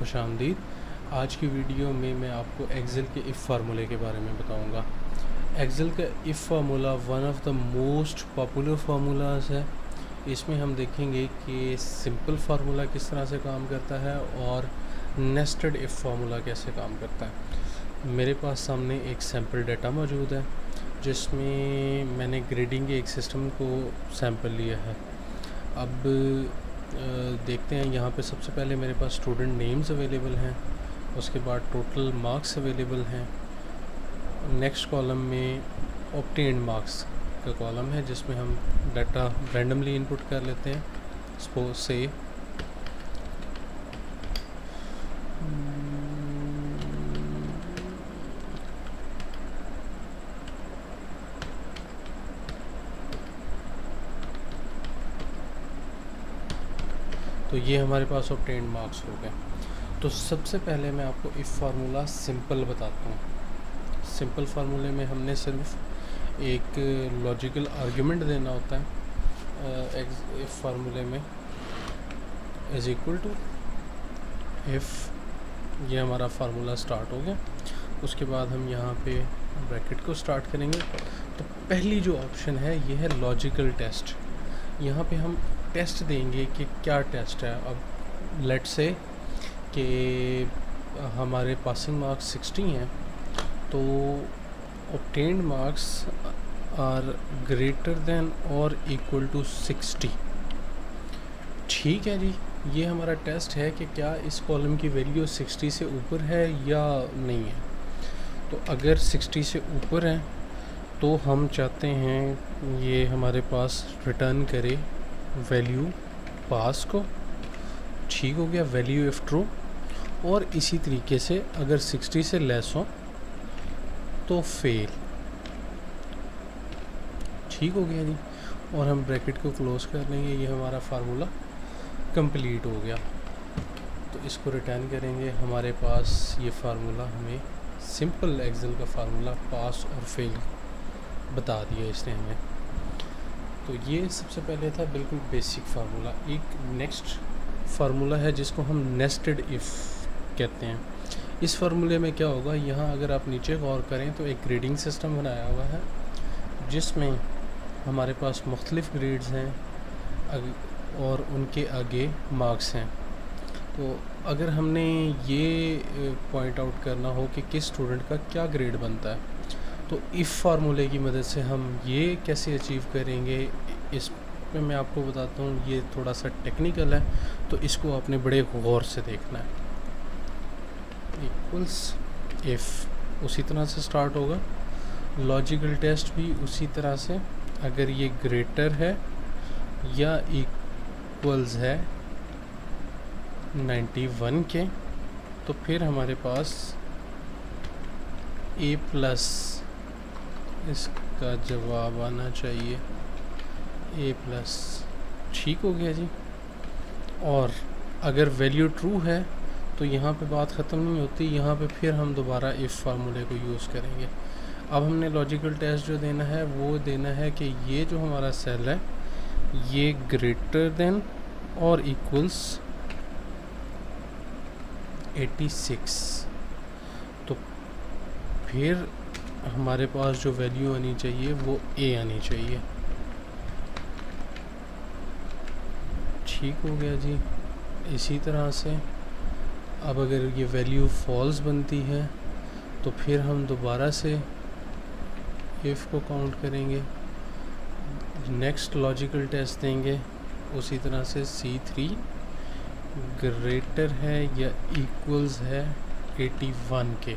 खुशामदीद। आज की वीडियो में मैं आपको एक्सेल के इफ़ फार्मूले के बारे में बताऊंगा। एक्सेल का if formula one of the most popular formulas है। इसमें हम देखेंगे कि सिंपल फार्मूला किस तरह से काम करता है और नेस्टेड इफ़ फार्मूला कैसे काम करता है। मेरे पास सामने एक सैम्पल डाटा मौजूद है जिसमें मैंने ग्रेडिंग के एक सिस्टम को सैम्पल लिया है। अब देखते हैं, यहाँ पे सबसे पहले मेरे पास स्टूडेंट नेम्स अवेलेबल हैं, उसके बाद टोटल मार्क्स अवेलेबल हैं। नेक्स्ट कॉलम में ऑब्टेन्ड मार्क्स का कॉलम है जिसमें हम डाटा रैंडमली इनपुट कर लेते हैं। सपोज से तो ये हमारे पास ऑब्टेन्ड मार्क्स हो गए। तो सबसे पहले मैं आपको इफ़ फार्मूला सिंपल बताता हूँ। सिंपल फार्मूले में हमने सिर्फ एक लॉजिकल आर्गुमेंट देना होता है। इफ़ फार्मूले में इज़ इक्वल टू इफ़, ये हमारा फार्मूला स्टार्ट हो गया। उसके बाद हम यहाँ पे ब्रैकेट को स्टार्ट करेंगे। तो पहली जो ऑप्शन है ये है लॉजिकल टेस्ट। यहाँ पे हम टेस्ट देंगे कि क्या टेस्ट है। अब लेट से कि हमारे पासिंग मार्क्स 60 हैं, तो obtained marks are greater than और इक्वल टू 60। ठीक है जी, ये हमारा टेस्ट है कि क्या इस कॉलम की वैल्यू 60 से ऊपर है या नहीं है। तो अगर 60 से ऊपर है तो हम चाहते हैं ये हमारे पास रिटर्न करे वैल्यू पास को। ठीक हो गया, वैल्यू इफ ट्रू। और इसी तरीके से अगर 60 से लेस हो तो फेल। ठीक हो गया जी। और हम ब्रैकेट को क्लोज कर लेंगे। ये हमारा फार्मूला कंप्लीट हो गया। तो इसको रिटर्न करेंगे। हमारे पास ये फार्मूला हमें सिंपल एक्सेल का फार्मूला पास और फेल बता दिया इसने हमें। तो ये सबसे पहले था बिल्कुल बेसिक फार्मूला। एक नेक्स्ट फार्मूला है जिसको हम नेस्टेड इफ़ कहते हैं। इस फार्मूले में क्या होगा, यहाँ अगर आप नीचे गौर करें तो एक ग्रेडिंग सिस्टम बनाया हुआ है जिसमें हमारे पास मुख्तलिफ़ ग्रेड्स हैं और उनके आगे मार्क्स हैं। तो अगर हमने ये पॉइंट आउट करना हो कि किस स्टूडेंट का क्या ग्रेड बनता है, तो इफ़ फार्मूले की मदद से हम ये कैसे अचीव करेंगे, इस में मैं आपको बताता हूँ। ये थोड़ा सा टेक्निकल है, तो इसको आपने बड़े गौर से देखना है। इक्वल्स इफ़ उसी तरह से स्टार्ट होगा। लॉजिकल टेस्ट भी उसी तरह से, अगर ये ग्रेटर है या इक्वल्स है 91 के, तो फिर हमारे पास ए प्लस इसका जवाब आना चाहिए, ए प्लस। ठीक हो गया जी। और अगर वैल्यू ट्रू है तो यहाँ पे बात ख़त्म नहीं होती, यहाँ पे फिर हम दोबारा इफ़ फार्मूले को यूज़ करेंगे। अब हमने लॉजिकल टेस्ट जो देना है वो देना है कि ये जो हमारा सेल है ये ग्रेटर देन और इक्वल्स 86। तो फिर हमारे पास जो वैल्यू आनी चाहिए वो ए आनी चाहिए। ठीक हो गया जी। इसी तरह से अब अगर ये वैल्यू फॉल्स बनती है तो फिर हम दोबारा से इफ़ को काउंट करेंगे, नेक्स्ट लॉजिकल टेस्ट देंगे उसी तरह से C3 ग्रेटर है या इक्वल्स है 81 के,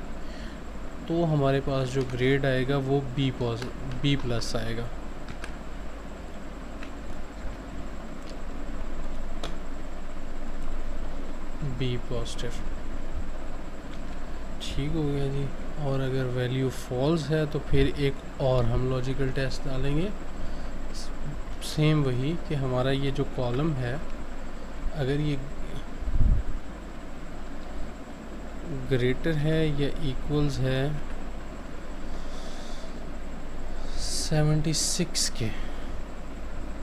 तो हमारे पास जो ग्रेड आएगा वो बी प्लस आएगा। B positive. ठीक हो गया जी। और अगर वैल्यू फॉल्स है तो फिर एक और हम लॉजिकल टेस्ट डालेंगे, सेम वही कि हमारा ये जो कॉलम है अगर ये ग्रेटर है या इक्वल्स है 76 के,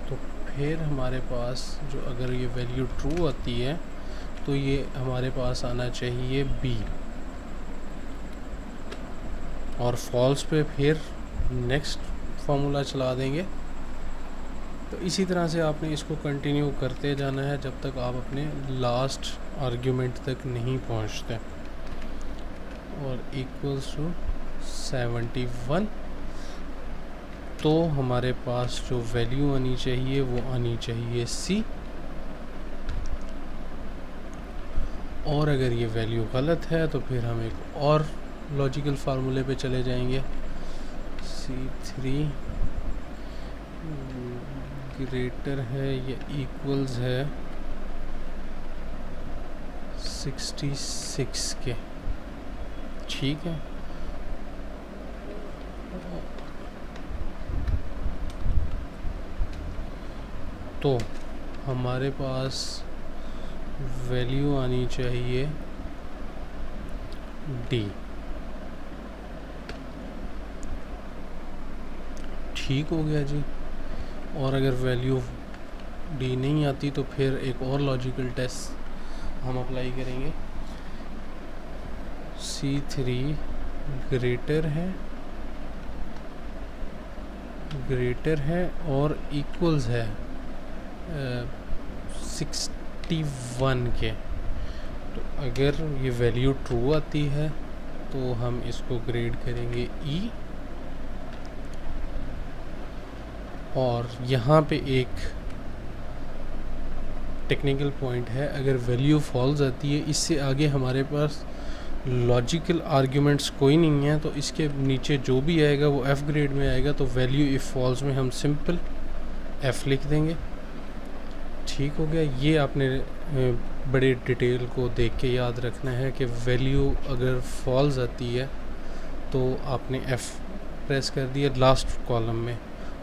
तो फिर हमारे पास जो अगर ये वैल्यू ट्रू आती है तो ये हमारे पास आना चाहिए B, और फॉल्स पे फिर नेक्स्ट फार्मूला चला देंगे। तो इसी तरह से आपने इसको कंटिन्यू करते जाना है जब तक आप अपने लास्ट आर्ग्यूमेंट तक नहीं पहुंचते। और इक्वल्स टू 71, तो हमारे पास जो वैल्यू आनी चाहिए वो आनी चाहिए C, और अगर ये वैल्यू गलत है तो फिर हम एक और लॉजिकल फार्मूले पे चले जाएंगे। C3 ग्रेटर है या इक्वल्स है 66 के, ठीक है। तो हमारे पास वैल्यू आनी चाहिए D, ठीक हो गया जी। और अगर वैल्यू D नहीं आती तो फिर एक और लॉजिकल टेस्ट हम अप्लाई करेंगे। C3 ग्रेटर है और इक्वल्स है 61 के। तो अगर ये वैल्यू ट्रू आती है तो हम इसको ग्रेड करेंगे E, और यहाँ पे एक टेक्निकल पॉइंट है, अगर वैल्यू फॉल्स आती है इससे आगे हमारे पास लॉजिकल आर्ग्यूमेंट्स कोई नहीं है, तो इसके नीचे जो भी आएगा वो F ग्रेड में आएगा। तो वैल्यू इफ़ फॉल्स में हम सिंपल F लिख देंगे, ठीक हो गया। ये आपने बड़े डिटेल को देख के याद रखना है कि वैल्यू अगर फॉल्स आती है तो आपने F प्रेस कर दिया लास्ट कॉलम में।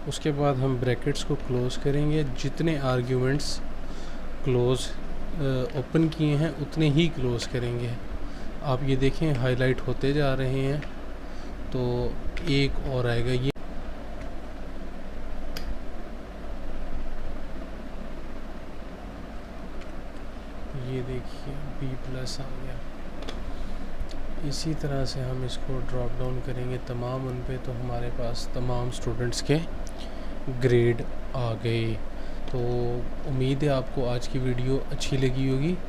उसके बाद हम ब्रैकेट्स को क्लोज़ करेंगे, जितने आर्ग्यूमेंट्स क्लोज़ ओपन किए हैं उतने ही क्लोज़ करेंगे। आप ये देखें हाईलाइट होते जा रहे हैं, तो एक और आएगा ये देखिए B+ आ गया। इसी तरह से हम इसको ड्रॉप डाउन करेंगे तमाम उन पे, तो हमारे पास तमाम स्टूडेंट्स के ग्रेड आ गए। तो उम्मीद है आपको आज की वीडियो अच्छी लगी होगी।